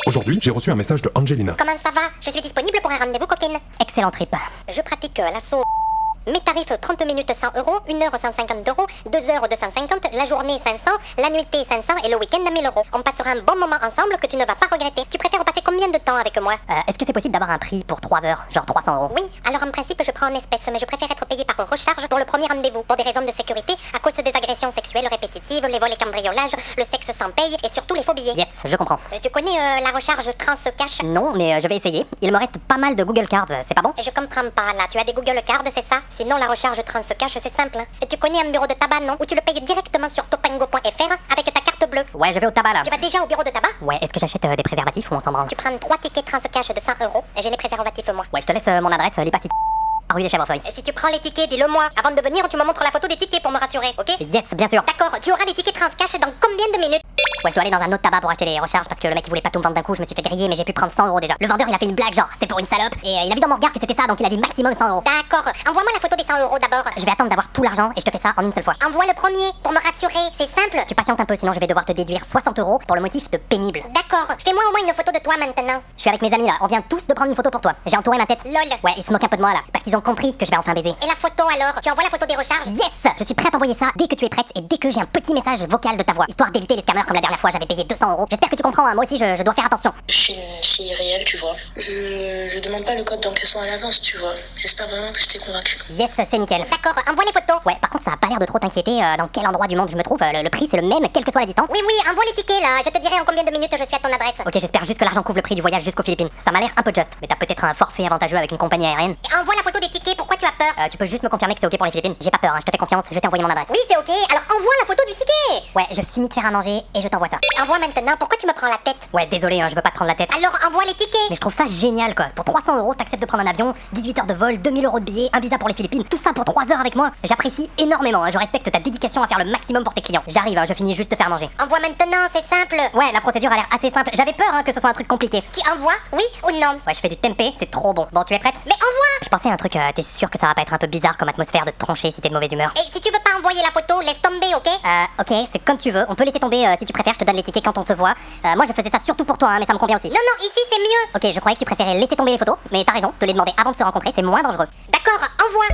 Aujourd'hui, j'ai reçu un message de Angelina. Comment ça va? Je suis disponible pour un rendez-vous, coquine. Excellent trip. Je pratique l'assaut. Mes tarifs 30 minutes 100 euros, 1 heure 150 euros, 2 heures 250, la journée 500, la nuitée 500 et le week-end 1000 euros. On passera un bon moment ensemble que tu ne vas pas regretter. Tu préfères passer combien de temps avec moi? Est-ce que c'est possible d'avoir un prix pour 3 heures, genre 300 euros? Oui, alors en principe je prends en espèces, mais je préfère être payé par recharge pour le premier rendez-vous. Pour des raisons de sécurité, à cause des agressions sexuelles répétitives, les vols et cambriolages, le sexe sans paye et surtout les faux billets. Yes, je comprends. Tu connais la recharge trans-cash? Non, mais je vais essayer. Il me reste pas mal de Google Cards, c'est pas bon? Je comprends pas là, tu as des Google Cards, c'est ça? Sinon la recharge trans-cash c'est simple. Et tu connais un bureau de tabac, non? Où tu le payes directement sur topango.fr avec ta carte bleue. Ouais, je vais au tabac là. Tu vas déjà au bureau de tabac? Ouais, est-ce que j'achète des préservatifs ou on s'en branle? Tu prends 3 tickets trans-cash de 100 euros et j'ai les préservatifs moi. Ouais, je te laisse mon adresse, Lipacity, rue des Chèvrefeuilles. Et si tu prends les tickets, dis-le moi. Avant de venir, tu me montres la photo des tickets pour me rassurer, ok? Yes, bien sûr. D'accord, tu auras les tickets trans-cash dans combien de minutes? Ouais, je dois aller dans un autre tabac pour acheter les recharges parce que le mec il voulait pas tout me vendre d'un coup, je me suis fait griller mais j'ai pu prendre 100 euros déjà. Le vendeur il a fait une blague genre c'est pour une salope et il a vu dans mon regard que c'était ça donc il a dit maximum 100 euros. D'accord, envoie-moi la photo des 100 euros d'abord. Je vais attendre d'avoir tout l'argent et je te fais ça en une seule fois. Envoie le premier pour me rassurer, c'est simple. Tu patientes un peu sinon je vais devoir te déduire 60 euros pour le motif de pénible. D'accord, fais-moi au moins une photo de toi maintenant. Je suis avec mes amis là, on vient tous de prendre une photo pour toi. J'ai entouré ma tête. Lol. Ouais, ils se moquent un peu de moi là parce qu'ils ont compris que je vais enfin baiser. Et la photo alors? Tu envoies la photo des recharges? Yes! Je suis prête à envoyer ça dès que tu es prête et dès que j'ai un petit message vocal de ta voix, histoire d'éviter les scammers comme la dernière fois j'avais payé 200 euros. J'espère que tu comprends, hein, moi aussi je dois faire attention. Je suis une fille réelle, tu vois. Je demande pas le code d'encaissement à l'avance, tu vois. J'espère vraiment que je t'ai convaincu. Yes, c'est nickel. D'accord, envoie les photos. Ouais, par contre ça a pas l'air de trop t'inquiéter dans quel endroit du monde je me trouve. Le prix c'est le même quelle que soit la distance. Oui, envoie les tickets là, je te dirai en combien de minutes je suis à ton adresse. Ok, j'espère juste que l'argent couvre le prix du voyage jusqu'aux Philippines. Ça m'a l'air un peu juste, mais t'as peut-être un forfait avantageux avec une compagnie aérienne. Et envoie la photo des tickets, pourquoi tu as peur? Tu peux juste me confirmer que c'est ok pour les Philippines? J'ai pas peur, hein, je te fais confiance, je t'ai envoyé mon adresse. Oui, c'est ok, alors envoie la photo du ticket. Ouais, je finis de faire à manger et je t'envoie ça. Envoie maintenant, pourquoi tu me prends la tête? Ouais, désolé, hein, je veux pas te prendre la tête. Alors envoie les tickets. Mais je trouve ça génial quoi. Pour 300 euros, t'acceptes de prendre un avion, 18 heures de vol, 2000 euros de billets, un visa pour les Philippines, tout ça pour 3 heures avec moi. J'apprécie énormément, hein, je respecte ta dédication à faire le maximum pour tes clients. J'arrive, hein, je finis juste de faire manger. Envoie maintenant, c'est simple. Ouais, la procédure a l'air assez simple. J'avais peur hein, que ce soit un truc compliqué. Tu envoies, oui ou non? Ouais, je fais du tempeh, c'est trop bon. Bon, tu es prête? Mais envoie. Je pensais à un truc, t'es sûr que ça va pas être un peu bizarre comme atmosphère de trancher si t'es de mauvaise humeur? Et si tu veux pas envoyer la photo, laisse tomber, ok? Ok, c'est comme tu veux. On peut laisser tomber si tu préfères, je te donne les tickets quand on se voit. Moi je faisais ça surtout pour toi, hein, mais ça me convient aussi. Non, ici c'est mieux. Ok, je croyais que tu préférais laisser tomber les photos, mais t'as raison, te les demander avant de se rencontrer, c'est moins dangereux. D'accord, envoie.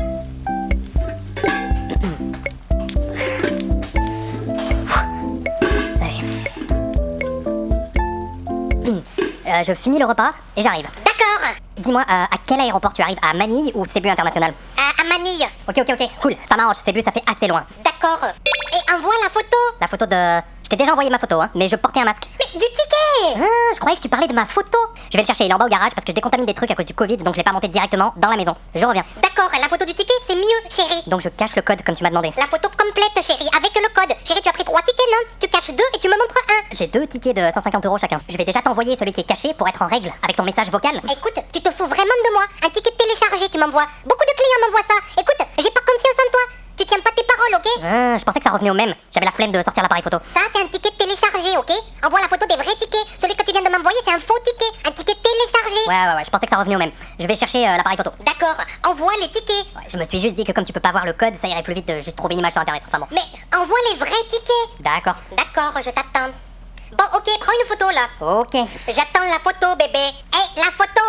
Je finis le repas et j'arrive. D'accord. Dis-moi, à quel aéroport tu arrives? À Manille ou Cebu International? À Manille. Ok, cool, ça m'arrange, Cebu ça fait assez loin. D'accord. Et envoie la photo. La photo de... Je t'ai déjà envoyé ma photo, hein, mais je portais un masque. Mais du ticket. Ah, je croyais que tu parlais de ma photo. Je vais le chercher, il est en bas au garage parce que je décontamine des trucs à cause du Covid, donc je l'ai pas monté directement dans la maison. Je reviens. D'accord, la photo du ticket c'est mieux, chérie. Donc je cache le code comme tu m'as demandé. La photo complète, chérie, avec le code. Chérie, tu as pris 3 tickets, non? Tu caches 2 et tu me montres un. J'ai 2 tickets de 150 euros chacun. Je vais déjà t'envoyer celui qui est caché pour être en règle avec ton message vocal. Écoute, tu te fous vraiment de moi. Un ticket téléchargé, tu m'envoies. Beaucoup de clients m'envoient ça. Écoute, j'ai pas confiance en toi. Tu tiens pas tes paroles, ok? Ah, je pensais que ça revenait au même. J'avais la flemme de sortir l'appareil photo. Ça, c'est un ticket téléchargé, ok? Envoie la photo des vrais tickets. Celui que tu viens de m'envoyer, c'est un faux ticket. Un ticket téléchargé. Ouais, je pensais que ça revenait au même. Je vais chercher l'appareil photo. D'accord, envoie les tickets. Ouais, je me suis juste dit que comme tu peux pas voir le code, ça irait plus vite de juste trouver une image sur internet. Enfin bon. Mais envoie les vrais tickets. D'accord. D'accord, je t'attends. Bon, ok, prends une photo là. Ok. J'attends la photo, bébé. Hey, la photo.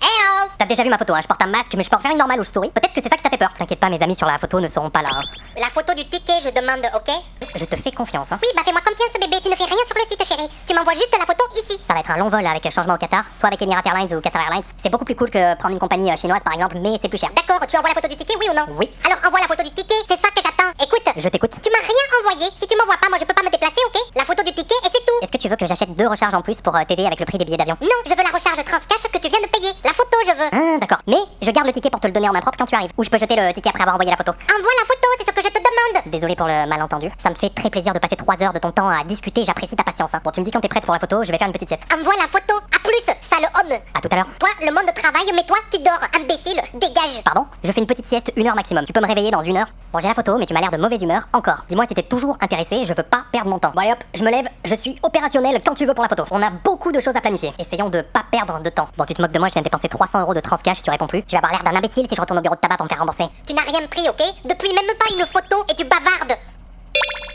Hey oh. T'as déjà vu ma photo, hein. Je porte un masque, mais je peux en faire une normale où je souris. Peut-être que c'est ça qui t'a fait peur. T'inquiète pas, mes amis sur la photo ne seront pas là. Hein. La photo du ticket, je demande, ok? Je te fais confiance, hein. Oui, bah fais-moi confiance, bébé. Tu ne fais rien sur le site, chérie. Tu m'envoies juste la photo ici. Ça va être un long vol avec changement au Qatar, soit avec Emirates Airlines ou Qatar Airlines. C'est beaucoup plus cool que prendre une compagnie chinoise par exemple, mais c'est plus cher. D'accord, tu envoies la photo du ticket, oui ou non? Oui. Alors envoie la photo du ticket, c'est ça que j'attends. Écoute, Je t'écoute. tu m'as rien envoyé. Si tu m'envoies pas, moi je peux pas me déplacer, ok? La photo du ticket et c'est tout. Est-ce que tu veux que j'achète 2 recharges en plus pour t'aider avec le prix des billets d'avion? Non, je veux la recharge transcash que tu viens de payer. La photo, je veux. Ah, d'accord. Mais je garde le ticket pour te le donner en main propre quand tu arrives. Ou je peux jeter le ticket après avoir envoyé la photo. Envoie la photo, c'est ce que je te demande. Désolé pour le malentendu. Ça me fait très plaisir de passer 3 heures de ton temps à discuter, j'apprécie ta patience. Hein. Bon, tu me dis quand t'es prête pour la photo, je vais faire une petite sieste. Envoie la photo. À plus, sale homme. À tout à l'heure. Toi, le monde travaille, mais toi, tu dors. Imbécile, dégage. Pardon? Je fais une petite sieste, 1 heure maximum. Tu peux me réveiller dans 1 heure? Bon, j'ai la photo, mais tu m'as l'air de mauvaise humeur encore. Dis-moi si t'es toujours intéressé, je veux pas perdre mon temps. Bon, allez hop, je me lève, je suis opérationnel quand tu veux pour la photo. On a beaucoup de choses à planifier. Essayons de pas perdre de temps. Bon, tu te moques de moi, je viens de dépenser 300 euros de transcash, tu réponds plus. Je vais avoir l'air d'un imbécile si je retourne au bureau de tabac pour me faire rembourser. Tu n'as rien pris, ok? Depuis même pas une photo et tu bavardes.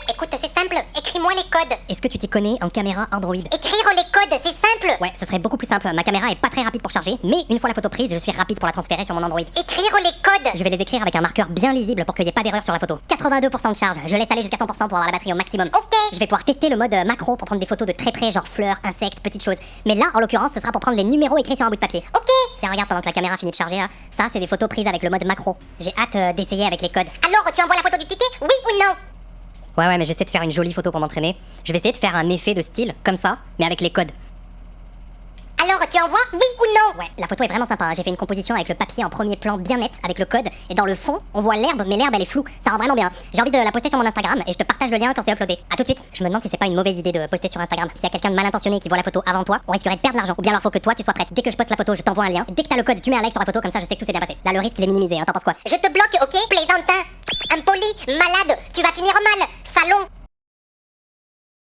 Écoute, c'est simple, écris-moi les codes. Est-ce que tu t'y connais en caméra Android? Écrire les codes, c'est simple. Ouais, ce serait beaucoup plus simple. Ma caméra est pas très rapide pour charger, mais une fois la photo prise, je suis rapide pour la transférer sur mon Android. Écrire les codes. Je vais les écrire avec un marqueur bien lisible pour qu'il n'y ait pas d'erreur sur la photo. 82% de charge, je laisse aller jusqu'à 100% pour avoir la batterie au maximum. Ok. Je vais pouvoir tester le mode macro pour prendre des photos de très près, genre fleurs, insectes, petites choses. Mais là, en l'occurrence, ce sera pour prendre les numéros écrits sur un bout de papier. Ok. Tiens, regarde pendant que la caméra finit de charger là. Ça, c'est des photos prises avec le mode macro. J'ai hâte d'essayer avec les codes. Alors, tu envoies la photo du ticket, oui ou non? Ouais, mais j'essaie de faire une jolie photo pour m'entraîner. Je vais essayer de faire un effet de style, comme ça, mais avec les codes. Alors, tu envoies, oui ou non? Ouais, la photo est vraiment sympa, hein. J'ai fait une composition avec le papier en premier plan bien net, avec le code, et dans le fond, on voit l'herbe, mais l'herbe elle est floue, ça rend vraiment bien. J'ai envie de la poster sur mon Instagram, et je te partage le lien quand c'est uploadé. A tout de suite. Je me demande si c'est pas une mauvaise idée de poster sur Instagram. S'il y a quelqu'un de mal intentionné qui voit la photo avant toi, on risquerait de perdre l'argent. Ou bien alors faut que toi tu sois prête. Dès que je poste la photo, je t'envoie un lien. Dès que t'as le code, tu mets un like sur la photo, comme ça je sais que tout s'est bien passé. Là le risque il est minimisé, hein, t'en penses quoi? Je te bloque, ok? Plaisantin. Impoli, malade, tu vas finir mal, salon.